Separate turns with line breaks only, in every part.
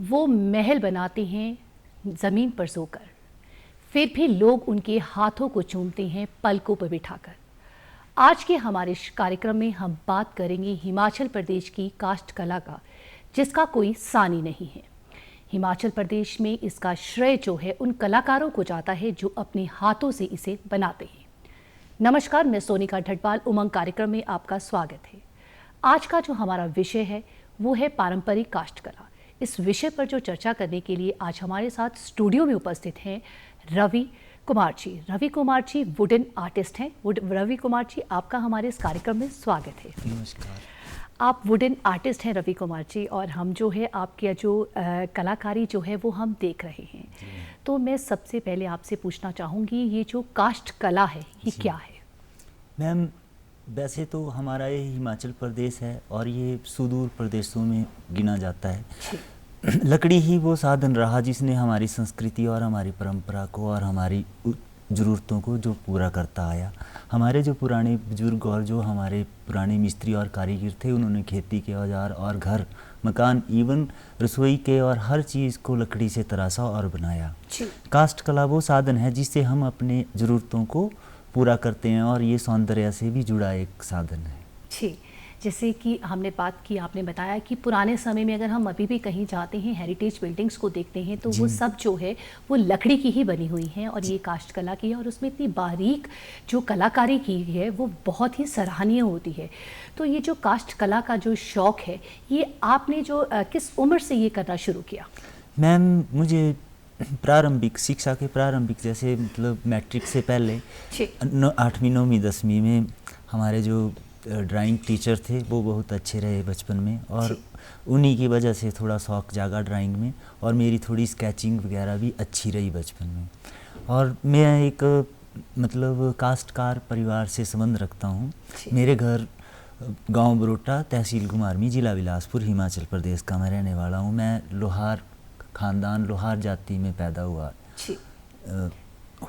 वो महल बनाते हैं ज़मीन पर सोकर, फिर भी लोग उनके हाथों को चूमते हैं पलकों पर बिठाकर। आज के हमारे इस कार्यक्रम में हम बात करेंगे हिमाचल प्रदेश की काष्ठ कला का, जिसका कोई सानी नहीं है। हिमाचल प्रदेश में इसका श्रेय जो है उन कलाकारों को जाता है जो अपने हाथों से इसे बनाते हैं। नमस्कार, मैं सोनिका ढटवाल, उमंग कार्यक्रम में आपका स्वागत है। आज का जो हमारा विषय है वो है पारंपरिक काष्ठ कला। इस विषय पर जो चर्चा करने के लिए आज हमारे साथ स्टूडियो में उपस्थित हैं रवि कुमार जी। रवि कुमार जी वुडन आर्टिस्ट हैं। रवि कुमार जी, आपका हमारे इस कार्यक्रम में स्वागत है।
नमस्कार।
आप वुडन आर्टिस्ट हैं रवि कुमार जी, और हम जो है आपकी जो कलाकारी जो है वो हम देख रहे हैं। तो मैं सबसे पहले आपसे पूछना चाहूँगी, ये जो काष्ठ कला है ये क्या है?
मैम, वैसे तो हमारा ये हिमाचल प्रदेश है और ये सुदूर प्रदेशों में गिना जाता है। लकड़ी ही वो साधन रहा जिसने हमारी संस्कृति और हमारी परंपरा को और हमारी ज़रूरतों को जो पूरा करता आया। हमारे जो पुराने बुजुर्ग और जो हमारे पुराने मिस्त्री और कारीगर थे, उन्होंने खेती के औजार और घर, मकान, इवन रसोई के और हर चीज़ को लकड़ी से तराशा और बनाया। काष्ठ कला वो साधन है जिससे हम अपने ज़रूरतों को पूरा करते हैं और ये सौंदर्य से भी जुड़ा एक साधन है।
जी, जैसे कि हमने बात की, आपने बताया कि पुराने समय में अगर हम अभी भी कहीं जाते हैं, हेरिटेज बिल्डिंग्स को देखते हैं, तो वो सब जो है वो लकड़ी की ही बनी हुई हैं और ये काष्ठ कला की है, और उसमें इतनी बारीक जो कलाकारी की है वो बहुत ही सराहनीय होती है। तो ये जो काष्ठ कला का जो शौक़ है, ये आपने जो किस उम्र से ये करना शुरू किया?
मैम, मुझे प्रारंभिक शिक्षा के प्रारंभिक जैसे मतलब मैट्रिक से पहले 8वीं 9वीं 10वीं में हमारे जो ड्राइंग टीचर थे वो बहुत अच्छे रहे बचपन में, और उन्हीं की वजह से थोड़ा शौक़ जागा ड्राइंग में, और मेरी थोड़ी स्केचिंग वगैरह भी अच्छी रही बचपन में। और मैं एक मतलब काश्तकार परिवार से संबंध रखता हूँ। मेरे घर गांव बरोटा, तहसील घुमारवीं, जिला बिलासपुर, हिमाचल प्रदेश का मैं रहने वाला हूँ। मैं लोहार खानदान, लोहार जाति में पैदा हुआ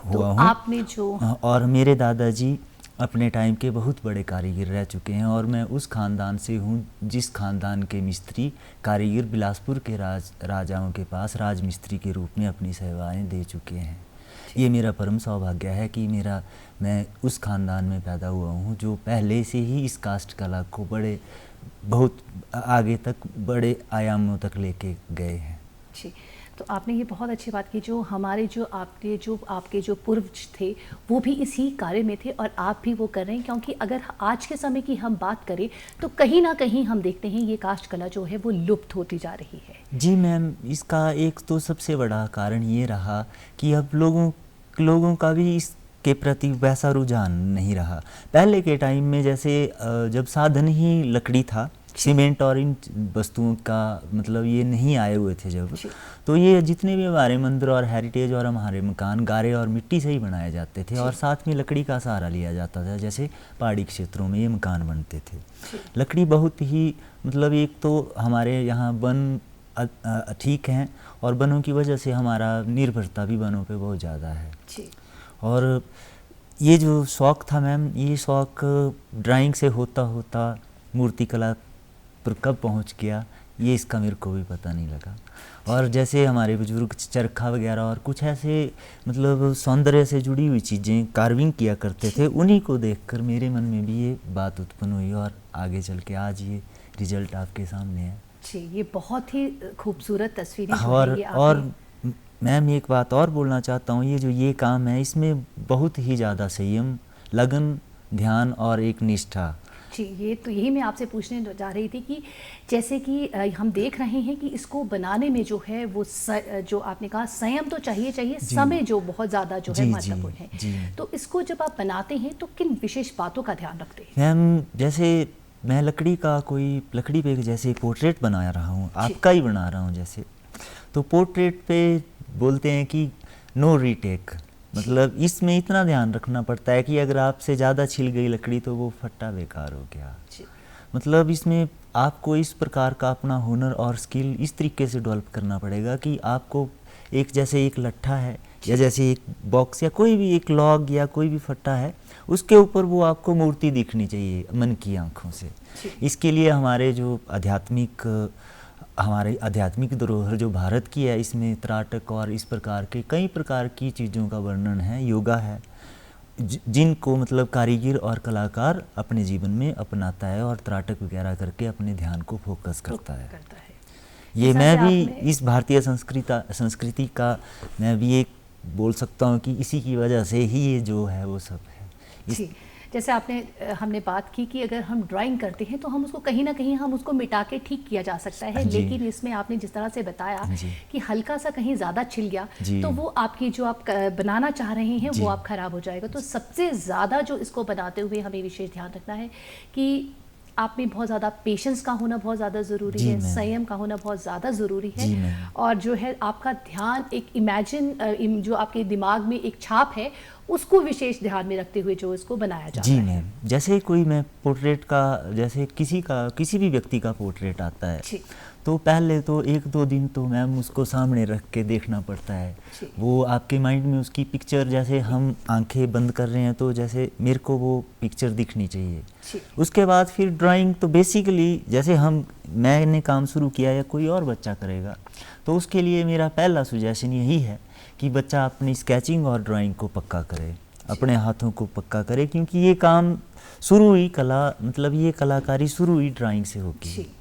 हूँ।
आपने जो
और मेरे दादाजी अपने टाइम के बहुत बड़े कारीगर रह चुके हैं, और मैं उस खानदान से हूँ जिस खानदान के मिस्त्री कारीगर बिलासपुर के राजाओं के पास राजमिस्त्री के रूप में अपनी सेवाएं दे चुके हैं। ये मेरा परम सौभाग्य है कि मैं उस खानदान में पैदा हुआ हूँ जो पहले से ही इस काष्ठ कला को बहुत आगे तक, बड़े आयामों तक लेके गए हैं।
जी, तो आपने ये बहुत अच्छी बात की, जो हमारे जो आपके जो पूर्वज थे वो भी इसी कार्य में थे और आप भी वो कर रहे हैं। क्योंकि अगर आज के समय की हम बात करें तो कहीं ना कहीं हम देखते हैं ये काष्ठ कला जो है वो लुप्त होती जा रही है।
जी मैम, इसका एक तो सबसे बड़ा कारण ये रहा कि अब लोगों का भी इसके प्रति वैसा रुझान नहीं रहा। पहले के टाइम में जैसे जब साधन ही लकड़ी था, सीमेंट और इन वस्तुओं का मतलब ये नहीं आए हुए थे जब, तो ये जितने भी हमारे मंदिर और हेरिटेज और हमारे मकान गारे और मिट्टी से ही बनाए जाते थे, और साथ में लकड़ी का सहारा लिया जाता था। जैसे पहाड़ी क्षेत्रों में ये मकान बनते थे। लकड़ी बहुत ही मतलब, एक तो हमारे यहाँ वन ठीक हैं, और वनों की वजह से हमारा निर्भरता भी वनों पे बहुत ज़्यादा है। और ये जो शौक़ था मैम, ये शौक़ ड्राइंग से होता होता मूर्ति कला पर कब पहुंच गया ये इसका मेरे को भी पता नहीं लगा। और जैसे हमारे बुजुर्ग चरखा वगैरह और कुछ ऐसे मतलब सौंदर्य से जुड़ी हुई चीज़ें कार्विंग किया करते थे, उन्हीं को देखकर मेरे मन में भी ये बात उत्पन्न हुई, और आगे चल के आज ये रिजल्ट आपके सामने है।
जी, ये बहुत ही खूबसूरत तस्वीरें
और मैम, एक बात और बोलना चाहता हूँ, ये काम है इसमें बहुत ही ज़्यादा संयम, लगन, ध्यान और एक निष्ठा।
जी, यही मैं आपसे पूछने जा रही थी कि जैसे कि हम देख रहे हैं कि इसको बनाने में जो है वो जो आपने कहा संयम तो चाहिए, समय जो बहुत ज़्यादा जो है महत्वपूर्ण है। तो इसको जब आप बनाते हैं तो किन विशेष बातों का ध्यान रखते हैं?
मैम, जैसे मैं लकड़ी पे जैसे पोर्ट्रेट बना रहा हूँ, आपका ही बना रहा हूँ जैसे, तो पोर्ट्रेट पे बोलते हैं कि नो रीटेक। मतलब इसमें इतना ध्यान रखना पड़ता है कि अगर आपसे ज़्यादा छिल गई लकड़ी तो वो फट्टा बेकार हो गया। मतलब इसमें आपको इस प्रकार का अपना हुनर और स्किल इस तरीके से डेवलप करना पड़ेगा कि आपको जैसे एक लट्ठा है, या जैसे एक बॉक्स, या कोई भी एक लॉग, या कोई भी फट्टा है, उसके ऊपर वो आपको मूर्ति दिखनी चाहिए मन की आंखों से। इसके लिए हमारे जो आध्यात्मिक हमारी आध्यात्मिक धरोहर जो भारत की है, इसमें त्राटक और इस प्रकार के कई प्रकार की चीज़ों का वर्णन है, योगा है, जिनको मतलब कारीगर और कलाकार अपने जीवन में अपनाता है और त्राटक वगैरह करके अपने ध्यान को फोकस करता है। ये मैं भी इस भारतीय संस्कृति का मैं भी एक बोल सकता हूँ कि इसी की वजह से ही ये जो है वो सब है।
जैसे हमने बात की कि अगर हम ड्राइंग करते हैं तो हम उसको कहीं ना कहीं हम उसको मिटा के ठीक किया जा सकता है, लेकिन इसमें आपने जिस तरह से बताया कि हल्का सा कहीं ज़्यादा छिल गया तो वो आपकी जो आप बनाना चाह रहे हैं वो आप खराब हो जाएगा। तो सबसे ज़्यादा जो इसको बनाते हुए हमें विशेष ध्यान रखना है कि आप में बहुत ज़्यादा पेशेंस का होना बहुत ज़्यादा ज़रूरी है, संयम का होना बहुत ज़्यादा ज़रूरी है, और जो है आपका ध्यान एक इमेजिन जो आपके दिमाग में एक छाप है उसको विशेष ध्यान में रखते हुए जो इसको बनाया जाता है।
जी मैम, जैसे कोई मैं पोर्ट्रेट का, जैसे किसी भी व्यक्ति का पोर्ट्रेट आता है तो पहले तो 1-2 दिन तो मैम उसको सामने रख के देखना पड़ता है। वो आपके माइंड में उसकी पिक्चर, जैसे हम आंखें बंद कर रहे हैं तो जैसे मेरे को वो पिक्चर दिखनी चाहिए। उसके बाद फिर ड्राइंग तो बेसिकली जैसे मैंने काम शुरू किया या कोई और बच्चा करेगा तो उसके लिए मेरा पहला सुजेशन यही है कि बच्चा अपनी स्केचिंग और ड्राइंग को पक्का करे, अपने हाथों को पक्का करे, क्योंकि ये काम शुरू ही ये कलाकारी शुरू ही ड्राइंग से होगी।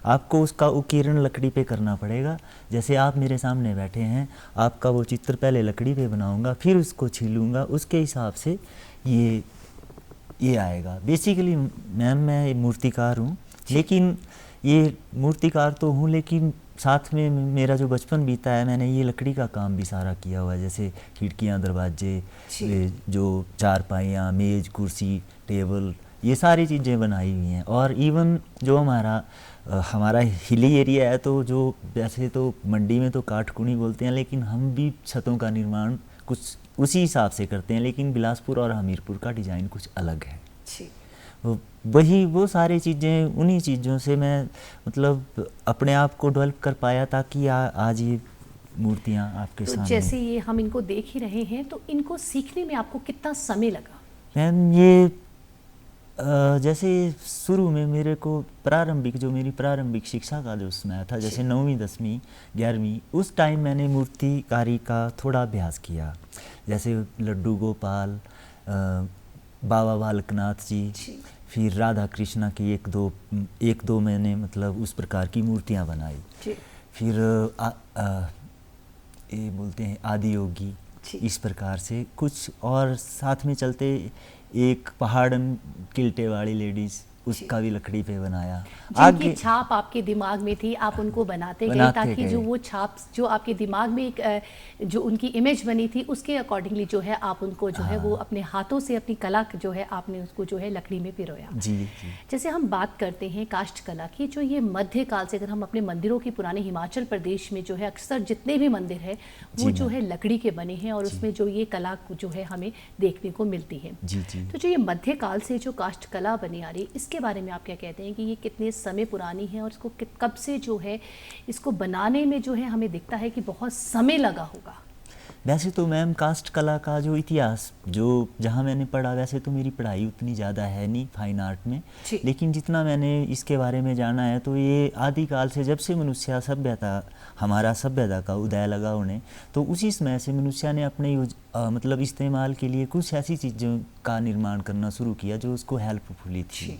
आपको उसका उकेरण लकड़ी पे करना पड़ेगा। जैसे आप मेरे सामने बैठे हैं, आपका वो चित्र पहले लकड़ी पे बनाऊंगा, फिर उसको छीलूंगा, उसके हिसाब से ये आएगा। बेसिकली मैम मैं मूर्तिकार हूँ, लेकिन ये मूर्तिकार तो हूँ, लेकिन साथ में मेरा जो बचपन बीता है मैंने ये लकड़ी का काम भी सारा किया हुआ है। जैसे खिड़कियाँ, दरवाजे, जो चारपाइयाँ, मेज़, कुर्सी, टेबल, ये सारी चीज़ें बनाई हुई हैं। और इवन जो हमारा हिली एरिया है, तो जो वैसे तो मंडी में तो काठकुनी बोलते हैं, लेकिन हम भी छतों का निर्माण कुछ उसी हिसाब से करते हैं, लेकिन बिलासपुर और हमीरपुर का डिज़ाइन कुछ अलग है। वो सारी चीज़ें, उन्हीं चीज़ों से मैं मतलब अपने आप को डेवलप कर पाया, ताकि आज ये मूर्तियाँ आपके सामने।
जैसे ये हम इनको देख ही रहे हैं, तो इनको सीखने में आपको कितना समय लगा?
मैम ये जैसे शुरू में मेरे को मेरी प्रारंभिक शिक्षा का जो समय था, जैसे 9वीं 10वीं 11वीं, उस टाइम मैंने मूर्तिकारी का थोड़ा अभ्यास किया। जैसे लड्डू गोपाल, बाबा बालकनाथ जी, फिर राधा कृष्णा की एक दो मैंने मतलब उस प्रकार की मूर्तियाँ बनाई। फिर ये बोलते हैं आदि योगी, इस प्रकार से कुछ, और साथ में चलते एक पहाड़न किल्टे वाली लेडीज़, उसका भी लकड़ी पे बनाया।
जिनकी छाप आपके दिमाग में थी, आप उनको बनाते गए ताकि जो वो छाप जो आपके दिमाग में एक जो उनकी इमेज बनी थी उसके अकॉर्डिंगली जो है आप उनको जो है वो अपने हाथों से अपनी कला जो है आपने उसको जो है लकड़ी में पिरोया।
जी।
जैसे हम बात करते हैं काष्ठ कला की, जो ये मध्यकाल से, अगर हम अपने मंदिरों की पुराने हिमाचल प्रदेश में जो है अक्सर जितने भी मंदिर है वो जो है लकड़ी के बने हैं, और उसमें जो ये कला जो है हमें देखने को मिलती है। तो जो ये मध्यकाल से जो काष्ठ कला बनी आ रही, इसके बारे में आप क्या कहते हैं कि ये कितने समय पुरानी है, और इसको कब से जो है इसको बनाने में जो है हमें दिखता है कि बहुत समय लगा होगा?
वैसे तो मैम काष्ठ कला का जो इतिहास जहाँ मैंने पढ़ा, वैसे तो मेरी पढ़ाई उतनी ज़्यादा है नहीं फाइन आर्ट में, लेकिन जितना मैंने इसके बारे में जाना है तो ये आदिकाल से, जब से हमारा सभ्यता का उदय लगा होने, तो उसी समय से मनुष्य ने अपने मतलब इस्तेमाल के लिए कुछ ऐसी चीज़ों का निर्माण करना शुरू किया जो उसको हेल्पफुली थी।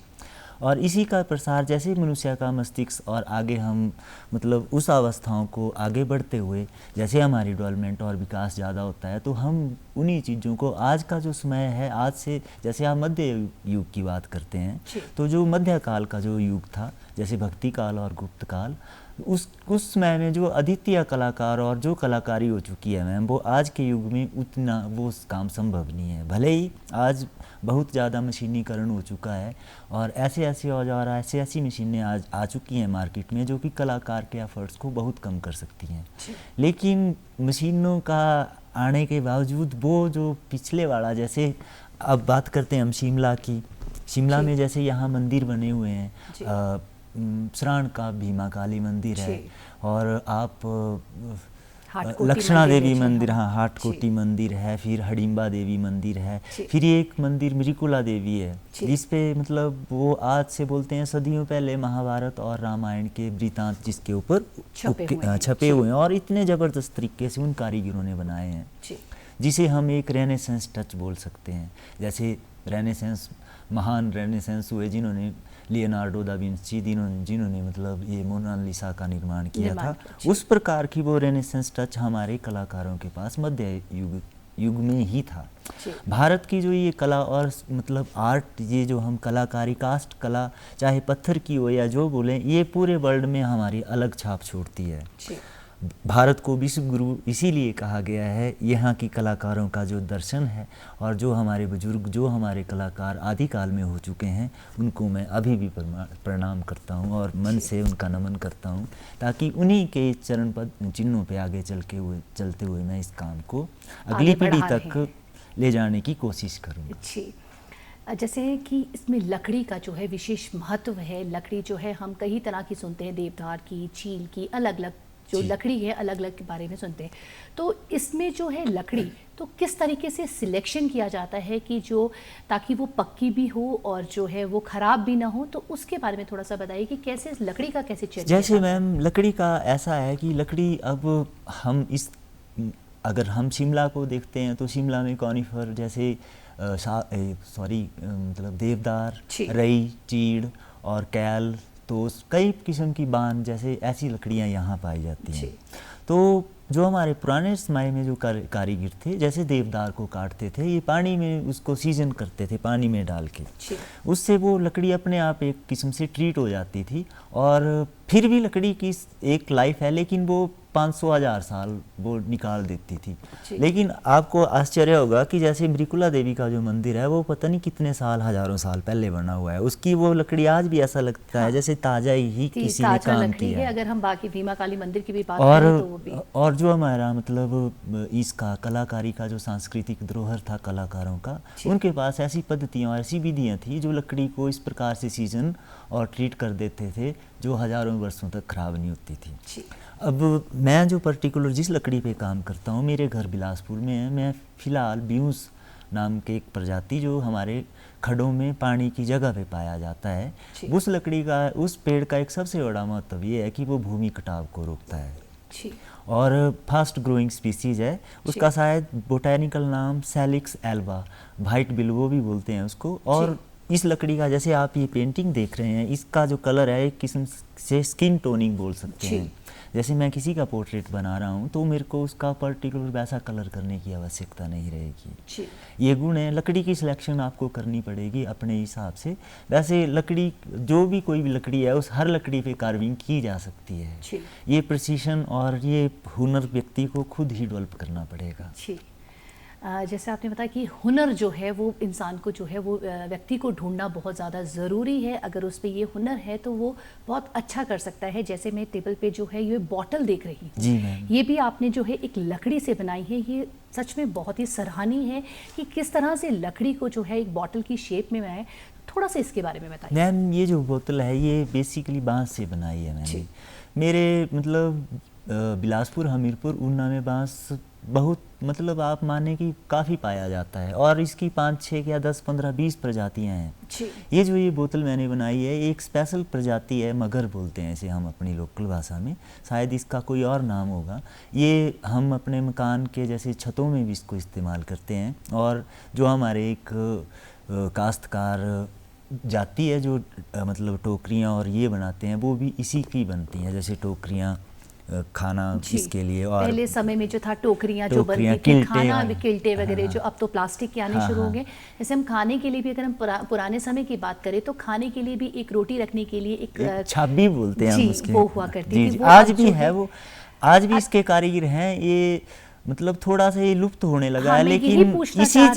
और इसी का प्रसार, जैसे मनुष्य का मस्तिष्क और आगे हम मतलब उस अवस्थाओं को आगे बढ़ते हुए जैसे हमारी डेवलपमेंट और विकास ज़्यादा होता है, तो हम उन्हीं चीज़ों को, आज का जो समय है, आज से जैसे आप मध्य युग की बात करते हैं, तो जो मध्यकाल का जो युग था, जैसे भक्ति काल और गुप्त काल, उस समय में जो अद्वितीय कलाकार और जो कलाकारी हो चुकी है मैम, वो आज के युग में उतना वो काम संभव नहीं है। भले ही आज बहुत ज़्यादा मशीनीकरण हो चुका है और ऐसे औजार, ऐसी मशीनें आज आ चुकी हैं मार्केट में जो कि कलाकार के एफर्ट्स को बहुत कम कर सकती हैं, लेकिन मशीनों का आने के बावजूद वो जो पिछले वाला, जैसे अब बात करते हैं हम शिमला की, शिमला में जैसे यहाँ मंदिर बने हुए हैं, श्राण का भीमा काली मंदिर है, और आप
हाटकोटी
लक्षणा
मंदिर
देवी
है, जी,
मंदिर,
हाँ।
हाँ हाटकोटी
जी।
मंदिर है, फिर हडिम्बा देवी मंदिर है,
जी।
फिर ये एक मंदिर मृकुला देवी है,
जी।
जिस पे मतलब वो आज से बोलते हैं सदियों पहले महाभारत और रामायण के वृतांत जिसके ऊपर छपे हुए हैं और इतने ज़बरदस्त तरीके से उन कारीगरों ने बनाए हैं,
जी।
जिसे हम एक रेनेसेंस टच बोल सकते हैं। जैसे रेनेसेंस, महान रेनेसेंस हुए जिन्होंने लियोनार्डो दा विंची, जिन्होंने मतलब ये मोनालिसा का निर्माण किया था, उस प्रकार की वो रेनेसेंस टच हमारे कलाकारों के पास मध्य युग में ही था। भारत की जो ये कला और मतलब आर्ट, ये जो हम कलाकारी, कास्ट कला, चाहे पत्थर की हो या जो बोलें, ये पूरे वर्ल्ड में हमारी अलग छाप छोड़ती है। भारत को विश्व गुरु इसीलिए कहा गया है। यहाँ की कलाकारों का जो दर्शन है और जो हमारे बुजुर्ग, जो हमारे कलाकार आदिकाल में हो चुके हैं, उनको मैं अभी भी प्रणाम करता हूँ और मन से उनका नमन करता हूँ, ताकि उन्हीं के चरण पद चिन्हों पे आगे चलते हुए मैं इस काम को अगली पीढ़ी तक ले जाने की कोशिश करूँगा।
जैसे कि इसमें लकड़ी का जो है विशेष महत्व है। लकड़ी जो है हम कई तरह की सुनते हैं, देवदार की, चील की, अलग अलग जो लकड़ी है अलग अलग के बारे में सुनते हैं। तो इसमें जो है लकड़ी, तो किस तरीके से सिलेक्शन किया जाता है कि जो, ताकि वो पक्की भी हो और जो है वो ख़राब भी ना हो, तो उसके बारे में थोड़ा सा बताइए कि कैसे लकड़ी का कैसे चयन?
जैसे मैम लकड़ी का ऐसा है कि लकड़ी, अब हम अगर हम शिमला को देखते हैं तो शिमला में कॉनिफर जैसे मतलब देवदार, रई, चीड़ और कैल, तो कई किस्म की बान जैसे ऐसी लकड़ियाँ यहाँ पाई जाती हैं। तो जो हमारे पुराने समय में जो कारीगर थे, जैसे देवदार को काटते थे, ये पानी में उसको सीजन करते थे, पानी में डाल के, उससे वो लकड़ी अपने आप एक किस्म से ट्रीट हो जाती थी। और फिर भी लकड़ी की एक लाइफ है, लेकिन वो 500,000 साल वो निकाल देती थी। लेकिन आपको आश्चर्य होगा कि जैसे मृकुला देवी का जो मंदिर है, वो पता नहीं कितने साल, हज़ारों साल पहले बना हुआ है, उसकी वो लकड़ी आज भी ऐसा लगता है जैसे ताज़ा ही किसी ने काम किया है।
अगर हम बाकी भीमा काली मंदिर की भी बात करें तो वो भी,
और जो हमारा मतलब इसका कलाकारी का जो सांस्कृतिक धरोहर था कलाकारों का, उनके पास ऐसी पद्धतियाँ और ऐसी विधियाँ थी जो लकड़ी को इस प्रकार से सीजन और ट्रीट कर देते थे जो हज़ारों वर्षों तक खराब नहीं होती थी। अब मैं जो पर्टिकुलर जिस लकड़ी पे काम करता हूँ, मेरे घर बिलासपुर में है। मैं फ़िलहाल ब्यूस नाम के एक प्रजाति जो हमारे खड्डों में पानी की जगह पे पाया जाता है, उस लकड़ी का, उस पेड़ का एक सबसे बड़ा महत्व ये है कि वो भूमि कटाव को रोकता है और फास्ट ग्रोइंग स्पीसीज है। उसका शायद बोटैनिकल नाम सैलिक्स एल्बा, वाइट बिल्वो भी बोलते हैं उसको। और इस लकड़ी का, जैसे आप ये पेंटिंग देख रहे हैं, इसका जो कलर है एक किस्म से स्किन टोनिंग बोल सकते हैं। जैसे मैं किसी का पोर्ट्रेट बना रहा हूँ तो मेरे को उसका पर्टिकुलर वैसा कलर करने की आवश्यकता नहीं रहेगी। ये गुण है, लकड़ी की सिलेक्शन आपको करनी पड़ेगी अपने हिसाब से। वैसे लकड़ी, जो भी कोई भी लकड़ी है, उस हर लकड़ी पे कार्विंग की जा सकती है। ये प्रिसीशन और ये हुनर व्यक्ति को खुद ही डेवलप करना पड़ेगा।
जैसे आपने बताया कि हुनर जो है वो इंसान को जो है वो व्यक्ति को ढूंढना बहुत ज़्यादा ज़रूरी है। अगर उस पर ये हुनर है तो वो बहुत अच्छा कर सकता है। जैसे मैं टेबल पे जो है ये बॉटल देख रही हूँ,
जी मैम,
ये भी आपने जो है एक लकड़ी से बनाई है। ये सच में बहुत ही सराहनीय है कि किस तरह से लकड़ी को जो है एक बॉटल की शेप में बनाए। थोड़ा सा इसके बारे में बताइए।
मैम ये जो बोतल है ये बेसिकली बांस से बनाई है मैंने। मेरे मतलब बिलासपुर, हमीरपुर, ऊना में बांस बहुत, मतलब आप माने कि काफ़ी पाया जाता है और इसकी 5, 6 या 10, 15, 20 प्रजातियां हैं। ये जो ये बोतल मैंने बनाई है एक स्पेशल प्रजाति है, मगर बोलते हैं इसे हम अपनी लोकल भाषा में, शायद इसका कोई और नाम होगा। ये हम अपने मकान के जैसे छतों में भी इसको इस्तेमाल करते हैं। और जो हमारे एक काश्तकार जाति है जो मतलब टोकरियाँ और ये बनाते हैं, वो भी इसी की बनती हैं। जैसे टोकरियाँ खाना इसके लिए, और
पहले समय में जो था टोकरियाँ जो बनती थी, खाना किल्टे वगैरह, जो अब तो प्लास्टिक के आने शुरू हो गए। जैसे हम खाने के लिए भी, अगर हम पुराने समय की बात करें तो खाने के लिए भी एक रोटी रखने के लिए एक
छाबी बोलते हैं हम उसके,
वो हुआ करती थी।
आज भी है वो, आज भी इसके कारीगर हैं। ये मतलब थोड़ा सा ये लुप्त होने लगा है, लेकिन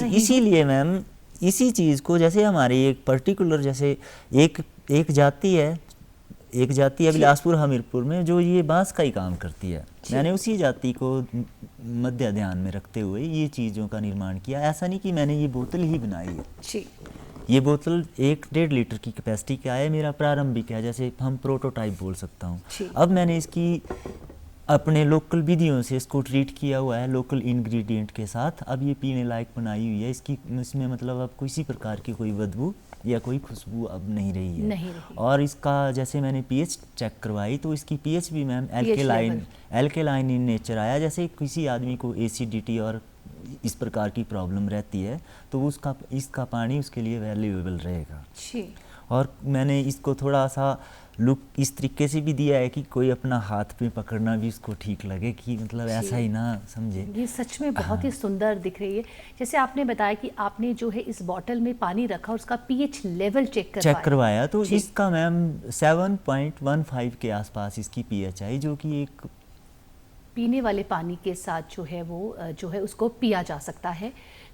इसीलिए मैम इसी चीज़ को, जैसे हमारी एक पर्टिकुलर, जैसे एक जाति है बिलासपुर, हमीरपुर में, जो ये बांस का ही काम करती है। मैंने उसी जाति को मध्य ध्यान में रखते हुए ये चीज़ों का निर्माण किया। ऐसा नहीं कि मैंने ये बोतल ही बनाई है। ये बोतल 1-1.5 लीटर की कैपेसिटी का है, मेरा प्रारंभिक है, जैसे हम प्रोटोटाइप बोल सकता हूँ। अब मैंने इसकी अपने लोकल विधियों से इसको ट्रीट किया हुआ है, लोकल इंग्रेडिएंट के साथ। अब ये पीने लायक बनाई हुई है। इसमें मतलब अब किसी प्रकार की कोई बदबू या कोई खुशबू अब नहीं रही है।
नहीं रही।
और इसका जैसे मैंने पीएच चेक करवाई तो इसकी पीएच भी ma'am
level.
Alkaline in nature आया। जैसे किसी आदमी को एसिडिटी और इस प्रकार की प्रॉब्लम रहती है तो इसका पानी उसके लिए वैल्यूएबल रहेगा। और मैंने इसको थोड़ा सा लुक इस तरीके से भी दिया है कि कोई अपना हाथ पे पकड़ना भी इसको ठीक लगे, कि मतलब ऐसा ही ना समझे।
ये सच में बहुत ही सुंदर दिख रही है। जैसे आपने बताया कि आपने जो है इस बॉटल में पानी रखा और उसका पीएच लेवल चेक
करवाया तो इसका मैम 7.15 के आसपास इसकी पीएच आई, जो कि एक
पीने वाले पानी के साथ जो है वो जो है उसको पिया जा सकता है।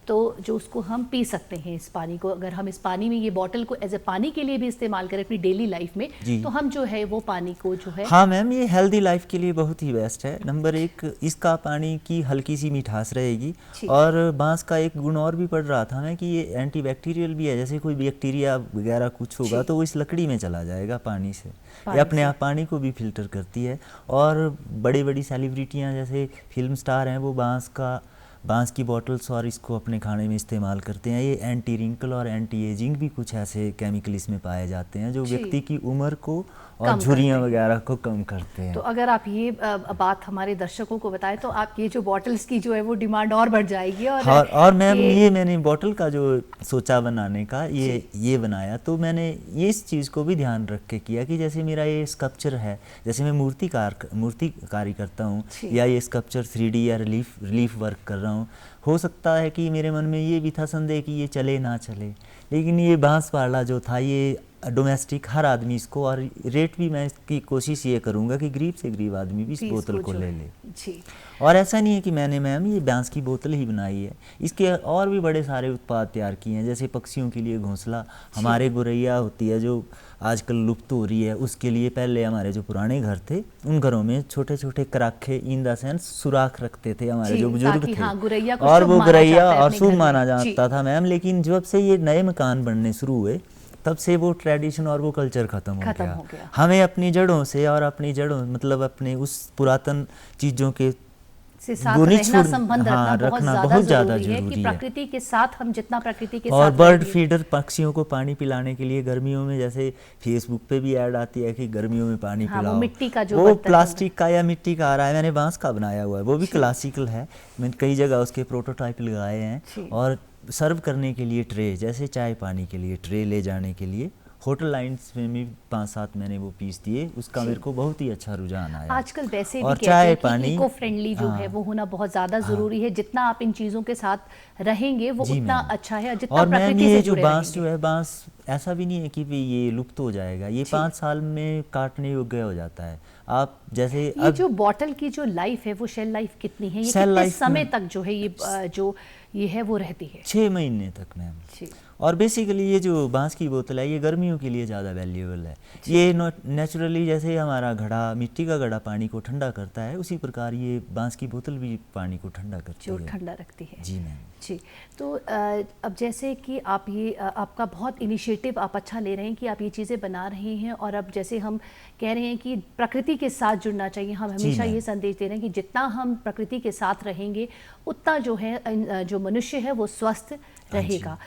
तो जो उसको हम पी सकते हैं इस पानी को, अगर हम इस पानी में ये बॉटल को एज ए पानी के लिए भी इस्तेमाल करें अपनी डेली लाइफ में, तो हम जो है वो पानी को जो है।
हाँ मैम, ये हेल्दी लाइफ के लिए बहुत ही बेस्ट है। नंबर 1 इसका पानी की हल्की सी मिठास रहेगी। और बांस का एक गुण और भी पढ़ रहा था मैं कि ये एंटीबैक्टीरियल भी है। जैसे कोई बैक्टीरिया वगैरह कुछ होगा तो वो इस लकड़ी में चला जाएगा पानी से। ये अपने आप पानी को भी फिल्टर करती है। और बड़ी बड़ी सेलिब्रिटियाँ जैसे फिल्म स्टार हैं वो बांस की बॉटल्स और इसको अपने खाने में इस्तेमाल करते हैं। ये एंटी रिंकल और एंटी एजिंग भी कुछ ऐसे केमिकल इसमें पाए जाते हैं जो व्यक्ति की उम्र को और झुर्रियाँ वगैरह को कम करते हैं।
तो अगर आप ये बात हमारे दर्शकों को बताएं तो आप ये जो बॉटल्स की जो है वो डिमांड और बढ़ जाएगी।
और मैम ये मैंने बॉटल का जो सोचा बनाने का ये बनाया तो मैंने ये इस चीज़ को भी ध्यान रख के किया कि जैसे मेरा ये स्कल्पचर है, जैसे मैं मूर्तिकारी करता हूँ या ये स्कल्पचर 3D या रिलीफ वर्क कर रहा हूँ, हो सकता है कि मेरे मन में ये भी था संदेह कि ये चले ना चले, लेकिन ये बांस वाला जो था ये डोमेस्टिक हर आदमी इसको, और रेट भी मैं इसकी कोशिश ये करूँगा कि गरीब से गरीब आदमी भी इस बोतल को ले ले।
जी।
और ऐसा नहीं है कि मैंने मैम ये बांस की बोतल ही बनाई है, इसके और भी बड़े सारे उत्पाद तैयार किए हैं। जैसे पक्षियों के लिए घोंसला, हमारे गौरैया होती है जो आजकल लुप्त हो रही है, उसके लिए पहले हमारे जो पुराने घर थे उन घरों में छोटे छोटे कराखे इन द सेंस सुराख रखते थे हमारे जो बुजुर्ग थे। और वो गौरैया और शुभ माना जाता था मैम। लेकिन जब से ये नए मकान बनने शुरू हुए तब से वो ट्रेडिशन और वो कल्चर खत्म हो गया। हमें अपनी जड़ों से और अपनी जड़ों मतलब अपने उस पुरातन चीज़ों के
साथ रहना, संबंध रखना बहुत ज़्यादा जरूरी है कि प्रकृति के साथ हम जितना प्रकृति के
और बर्ड फीडर पक्षियों को पानी पिलाने के लिए गर्मियों में जैसे फेसबुक पे भी ऐड आती है कि गर्मियों में पानी पिलाओ।
वो मिट्टी का जो
वो प्लास्टिक का या मिट्टी का आ रहा है, मैंने बांस का बनाया हुआ है, वो भी क्लासिकल है। मैंने कई जगह उसके प्रोटोटाइप लगाए हैं। और सर्व करने के लिए ट्रे, जैसे चाय पानी के लिए ट्रे ले जाने के लिए होटल लाइन्स में भी 5-7 मैंने वो पीस दिए, उसका मेरे को बहुत ही अच्छा रुझान आया।
आजकल वैसे भी कहते हैं कि इको फ्रेंडली जो है वो होना बहुत ज़्यादा ज़रूरी है। जितना आप इन चीज़ों के साथ रहेंगे वो उतना अच्छा है। जितना
और मैम ये जो बांस जो है, बांस ऐसा भी नहीं है कि ये लुप्त हो जाएगा, ये 5 साल में काटने योग्य हो जाता है। आप जैसे
ये जो बॉटल की जो लाइफ है वो शेल लाइफ कितनी है, ये कितने समय तक जो है ये है वो रहती है?
6 महीने तक मैम। और बेसिकली ये जो बांस की बोतल है ये गर्मियों के लिए ज़्यादा वैल्यूएबल है। ये नेचुरली जैसे हमारा घड़ा, मिट्टी का घड़ा पानी को ठंडा करता है, उसी प्रकार ये बांस की बोतल भी पानी को ठंडा करती है,
ठंडा रखती है।
जी मैम।
जी। तो अब जैसे कि आप ये आपका बहुत इनिशिएटिव आप अच्छा ले रहे हैं कि आप ये चीज़ें बना रहे हैं, और अब जैसे हम कह रहे हैं कि प्रकृति के साथ जुड़ना चाहिए, हम हमेशा ये संदेश दे रहे हैं कि जितना हम प्रकृति के साथ रहेंगे उतना जो है जो मनुष्य है वो स्वस्थ रहेगा।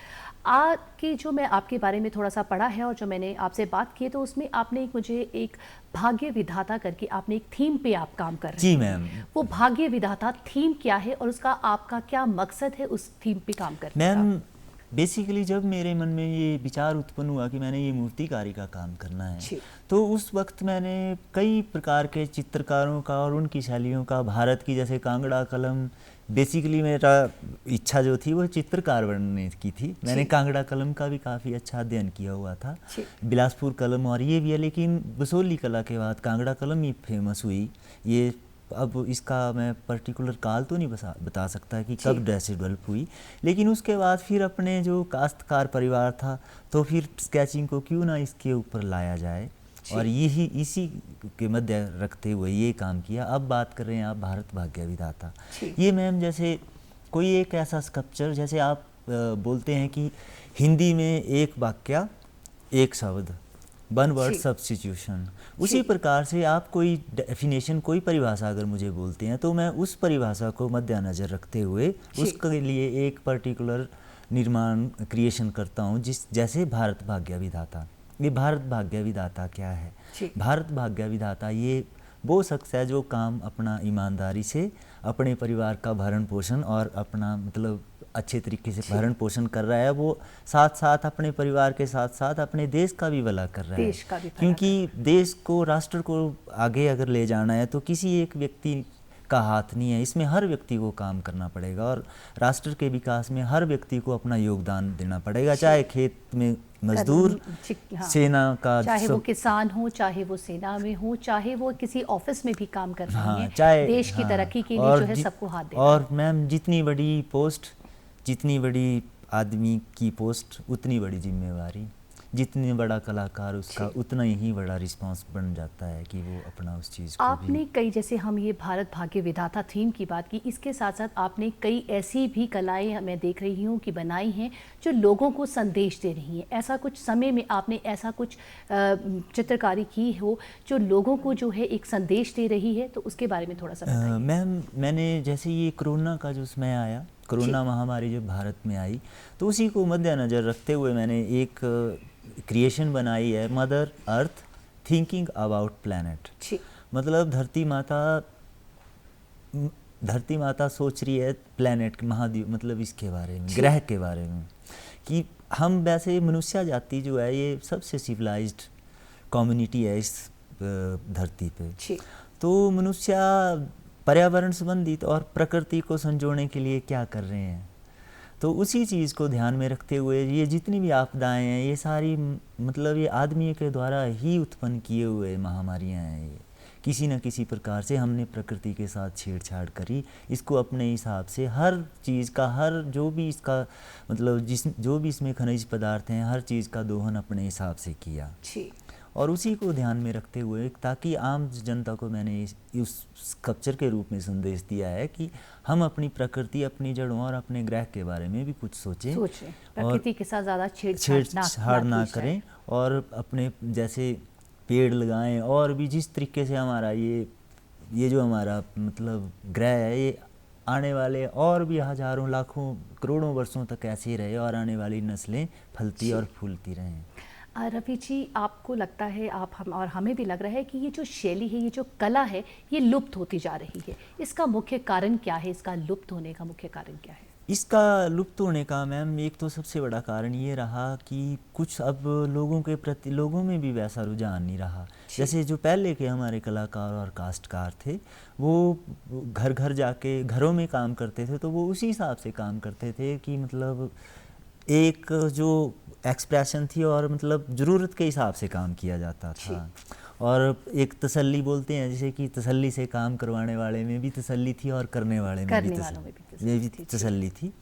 आज की जो मैं आपके बारे में थोड़ा सा पढ़ा है और जो मैंने आपसे बात की है तो उसमें आपने मुझे एक भाग्य विधाता करके आपने एक थीम पे आप काम कर रहे हैं।
जी मैम।
वो भाग्य विधाता थीम क्या है और उसका आपका क्या मकसद है उस थीम पे काम करने का?
मैम बेसिकली जब मेरे मन में ये विचार उत्पन्न हुआ कि मैंने ये मूर्तिकारी का काम करना है तो उस वक्त मैंने कई प्रकार के चित्रकारों का और उनकी शैलियों का, भारत की जैसे कांगड़ा कलम, बेसिकली मेरा इच्छा जो थी वो चित्रकार बनने की थी। मैंने कांगड़ा कलम का भी काफ़ी अच्छा अध्ययन किया हुआ था, बिलासपुर कलम और ये भी है, लेकिन बसोली कला के बाद कांगड़ा कलम ही फेमस हुई। ये अब इसका मैं पर्टिकुलर काल तो नहीं बता सकता कि कब डेवलप हुई, लेकिन उसके बाद फिर अपने जो काश्तकार परिवार था तो फिर स्केचिंग को क्यों ना इसके ऊपर लाया जाए, और यही इसी के मध्य रखते हुए ये काम किया। अब बात कर रहे हैं आप भारत भाग्य विधाता। ये मैम जैसे कोई एक ऐसा स्कल्पचर, जैसे आप बोलते हैं कि हिंदी में एक वाक्य एक शब्द, वन वर्ड
जी।
सब्स्टिट्यूशन।
जी।
उसी प्रकार से आप कोई डेफिनेशन, कोई परिभाषा अगर मुझे बोलते हैं तो मैं उस परिभाषा को मद्देनज़र रखते हुए
जी।
उसके लिए एक पर्टिकुलर निर्माण क्रिएशन करता हूँ, जिस जैसे भारत भाग्य विधाता। ये भारत भाग्य विधाता क्या है?
जी।
भारत भाग्य विधाता ये वो शख्स है जो काम अपना ईमानदारी से अपने परिवार का भरण पोषण और अपना मतलब अच्छे तरीके से
जी।
भरण पोषण कर रहा है, वो साथ साथ अपने परिवार के साथ साथ अपने देश का भी भला कर रहा है।
देश का भी भला
क्योंकि देश को, राष्ट्र को आगे अगर ले जाना है तो किसी एक व्यक्ति का हाथ नहीं है, इसमें हर व्यक्ति को काम करना पड़ेगा और राष्ट्र के विकास में हर व्यक्ति को अपना योगदान देना पड़ेगा, चाहे खेत में मजदूर,
हाँ।
सेना का,
चाहे वो किसान हो, चाहे वो सेना में हो, चाहे वो किसी ऑफिस में भी काम कर रहे
हाँ,
हैं,
चाहे
देश की
हाँ,
तरक्की के लिए जो है सबको हाथ देना।
और मैम जितनी बड़ी पोस्ट, जितनी बड़ी आदमी की पोस्ट उतनी बड़ी जिम्मेवारी, जितनी बड़ा कलाकार उसका उतना ही बड़ा रिस्पांस बन जाता है कि वो अपना उस चीज़ को
आपने कई, जैसे हम ये भारत भाग्य विधाता थीम की बात की, इसके साथ साथ आपने कई ऐसी भी कलाएं मैं देख रही हूँ कि बनाई हैं जो लोगों को संदेश दे रही हैं। ऐसा कुछ समय में आपने ऐसा कुछ चित्रकारी की हो जो लोगों को जो है एक संदेश दे रही है, तो उसके बारे में थोड़ा सा बताइए।
मैम मैंने जैसे ये कोरोना का जो समय आया, कोरोना महामारी जब भारत में आई, तो उसी को मद्देनज़र रखते हुए मैंने एक क्रिएशन बनाई है, mother earth thinking about planet. मतलब धरती माता सोच रही है प्लैनेट, महाद्वीप, मतलब इसके बारे में, ग्रह के बारे में, कि हम वैसे मनुष्य जाति जो है ये सबसे सिविलाइज्ड कम्युनिटी है इस धरती पे। तो मनुष्य पर्यावरण संबंधित और प्रकृति को संजोने के लिए क्या कर रहे हैं, तो उसी चीज़ को ध्यान में रखते हुए ये जितनी भी आपदाएं हैं ये सारी मतलब ये आदमी के द्वारा ही उत्पन्न किए हुए महामारियां हैं। ये किसी न किसी प्रकार से हमने प्रकृति के साथ छेड़छाड़ करी, इसको अपने हिसाब से हर चीज़ का, हर जो भी इसका मतलब जो भी इसमें खनिज पदार्थ हैं, हर चीज़ का दोहन अपने हिसाब से किया और उसी को ध्यान में रखते हुए ताकि आम जनता को मैंने उस स्कल्पचर के रूप में संदेश दिया है कि हम अपनी प्रकृति, अपनी जड़ों और अपने ग्रह के बारे में भी कुछ सोचें,
प्रकृति के साथ ज़्यादा
छेड़छाड़ ना करें और अपने जैसे पेड़ लगाएं और भी जिस तरीके से हमारा ये जो हमारा मतलब ग्रह है ये आने वाले और भी हजारों लाखों करोड़ों वर्षों तक ऐसे ही रहे और आने वाली नस्लें फलती और फूलती रहें।
रवि जी, आपको लगता है, आप हम और हमें भी लग रहा है कि ये जो शैली है, ये जो कला है, ये लुप्त होती जा रही है, इसका मुख्य कारण क्या है? इसका लुप्त होने का मुख्य कारण क्या है?
इसका लुप्त होने का मैम एक तो सबसे बड़ा कारण ये रहा कि कुछ अब लोगों के प्रति, लोगों में भी वैसा रुझान नहीं रहा। जैसे जो पहले के हमारे कलाकार और काश्तकार थे वो घर घर जाके घरों में काम करते थे, तो वो उसी हिसाब से काम करते थे कि मतलब एक जो एक्सप्रेशन थी और मतलब ज़रूरत के हिसाब से काम किया जाता था और एक तसल्ली बोलते हैं जैसे कि तसल्ली से काम करवाने वाले में भी तसल्ली थी और करने वाले में भी तसल्ली थी।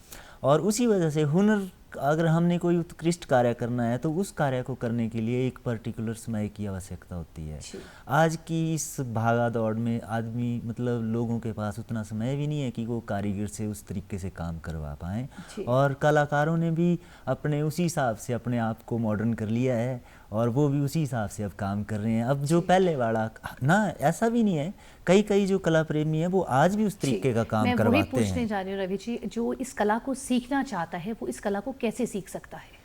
और उसी वजह से हुनर, अगर हमने कोई उत्कृष्ट कार्य करना है तो उस कार्य को करने के लिए एक पर्टिकुलर समय की आवश्यकता होती है। आज की इस भागा दौड़ में आदमी मतलब लोगों के पास उतना समय भी नहीं है कि वो कारीगर से उस तरीके से काम करवा पाएँ और कलाकारों ने भी अपने उसी हिसाब से अपने आप को मॉडर्न कर लिया है और वो भी उसी हिसाब से अब काम कर रहे हैं। अब जो पहले वाला ना, ऐसा भी नहीं है, कई जो कला प्रेमी है वो आज भी उस तरीके का काम करवाते हैं।
मैं वही पूछने जा रही हूँ रवि जी, जो इस कला को सीखना चाहता है वो इस कला को कैसे सीख सकता है?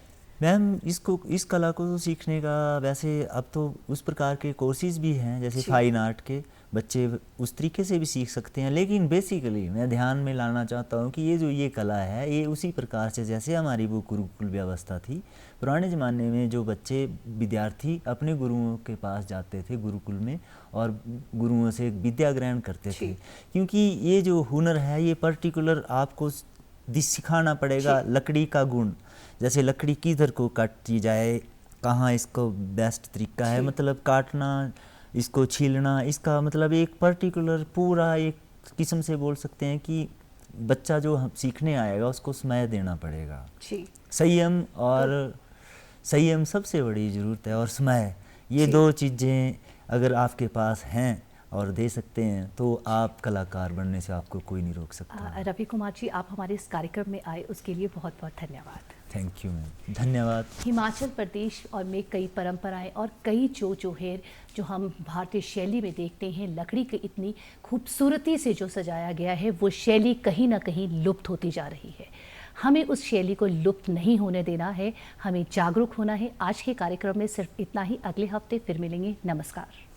मैम इस कला को सीखने का वैसे अब तो उस प्रकार के कोर्सेज भी हैं, जैसे फाइन आर्ट के बच्चे उस तरीके से भी सीख सकते हैं, लेकिन बेसिकली मैं ध्यान में लाना चाहता हूँ कि ये कला है ये उसी प्रकार से जैसे हमारी वो गुरुकुल व्यवस्था थी। पुराने ज़माने में जो बच्चे विद्यार्थी अपने गुरुओं के पास जाते थे गुरुकुल में और गुरुओं से विद्या ग्रहण करते थे, क्योंकि ये जो हुनर है ये पर्टिकुलर आपको सिखाना पड़ेगा। लकड़ी का गुण, जैसे लकड़ी किधर को काटी जाए, कहाँ इसको बेस्ट तरीका है, मतलब काटना, इसको छीलना, इसका मतलब एक पर्टिकुलर पूरा एक किस्म से बोल सकते हैं कि बच्चा जो सीखने आएगा उसको समय देना पड़ेगा। संयम सबसे बड़ी ज़रूरत है और समय, ये दो चीज़ें अगर आपके पास हैं और दे सकते हैं तो आप कलाकार बनने से आपको कोई नहीं रोक सकता।
रवि कुमार जी, आप हमारे इस कार्यक्रम में आए उसके लिए बहुत बहुत धन्यवाद।
थैंक यू मैम, धन्यवाद।
हिमाचल प्रदेश और में कई परंपराएं और कई जोहेर जो हम भारतीय शैली में देखते हैं, लकड़ी की इतनी खूबसूरती से जो सजाया गया है, वो शैली कहीं ना कहीं लुप्त होती जा रही है। हमें उस शैली को लुप्त नहीं होने देना है, हमें जागरूक होना है। आज के कार्यक्रम में सिर्फ इतना ही, अगले हफ्ते फिर मिलेंगे। नमस्कार।